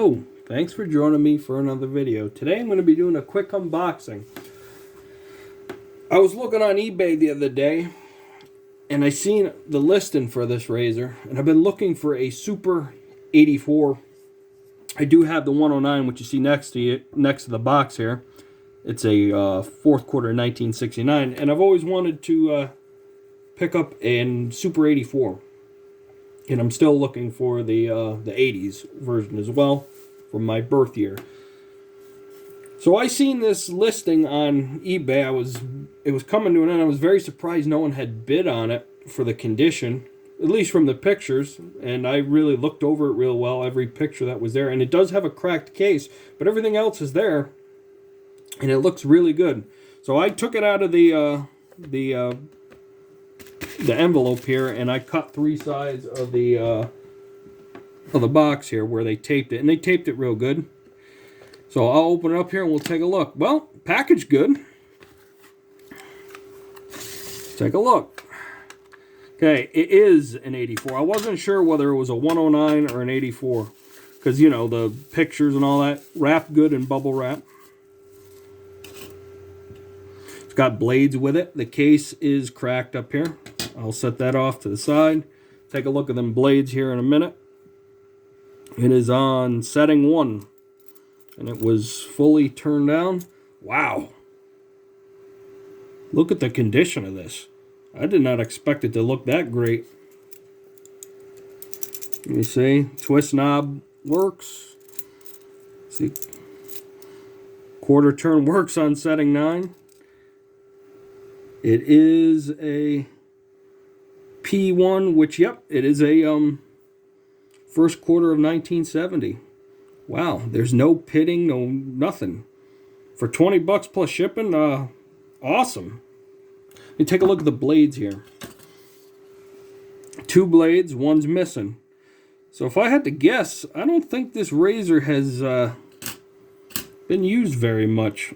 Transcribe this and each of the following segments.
Hello, thanks for joining me for another video. Today I'm going to be doing a quick unboxing. I was looking on eBay the other day and I seen the listing for this razor, and I've been looking for a Super 84. I do have the 109, which you see next to the box here. It's a fourth quarter 1969, and I've always wanted to pick up a Super 84. And I'm still looking for the 80s version as well from my birth year. So I seen this listing on eBay. It was coming to an end. I was very surprised no one had bid on it for the condition, at least from the pictures. And I really looked over it real well, every picture that was there. And it does have a cracked case, but everything else is there, and it looks really good. So I took it out of the envelope here, and I cut three sides of the box here where they taped it, and they taped it real good. So I'll open it up here and we'll take a look. Well, packaged good. Let's take a look. Okay, it is an 84. I wasn't sure whether it was a 109 or an 84, because you know the pictures and all that, wrapped good in bubble wrap. It's got blades with it. The case is cracked up here. I'll set that off to the side. Take a look at them blades here in a minute. It is on setting 1, and it was fully turned down. Wow. Look at the condition of this. I did not expect it to look that great. Let me see. Twist knob works. See. Quarter turn works on setting 9. It is a P1, which, yep, it is a first quarter of 1970. Wow, there's no pitting, no nothing. For 20 bucks plus shipping, awesome. Let me take a look at the blades here. 2 blades, one's missing. So if I had to guess, I don't think this razor has been used very much.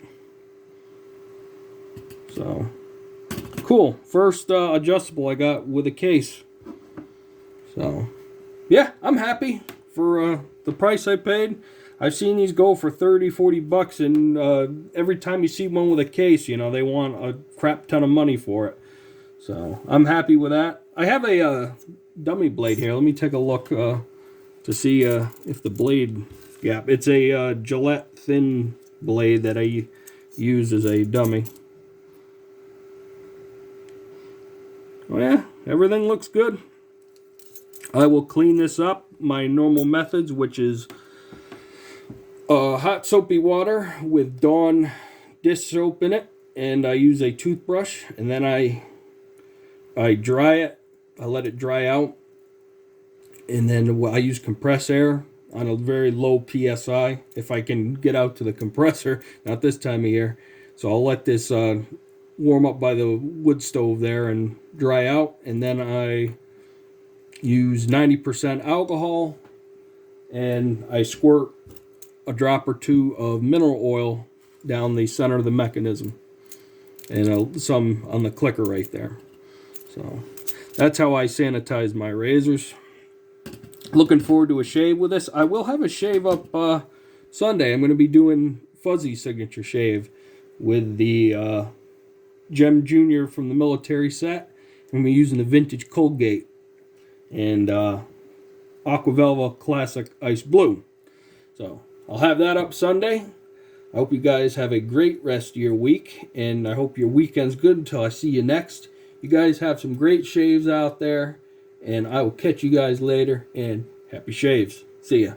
So cool. First adjustable I got with a case. So yeah, I'm happy for the price I paid. I've seen these go for 30, 40 bucks, and every time you see one with a case, you know, they want a crap ton of money for it. So I'm happy with that. I have a dummy blade here. Let me take a look to see if the blade gap. It's a Gillette thin blade that I use as a dummy. Oh yeah, everything looks good. I will clean this up my normal methods, which is hot soapy water with Dawn dish soap in it, and I use a toothbrush, and then I dry it. I let it dry out, and then I use compressed air on a very low PSI if I can get out to the compressor, not this time of year. So I'll let this warm up by the wood stove there and dry out, and then I use 90% alcohol, and I squirt a drop or two of mineral oil down the center of the mechanism, and some on the clicker right there. So that's how I sanitize my razors. Looking forward to a shave with this. I will have a shave up Sunday. I'm going to be doing Fuzzy signature shave with the Gem Junior from the military set. I'm going to be using the vintage Colgate and Aquavelva Classic Ice Blue. So I'll have that up Sunday. I hope you guys have a great rest of your week, and I hope your weekend's good until I see you next. You guys have some great shaves out there, and I will catch you guys later, and happy shaves. See ya.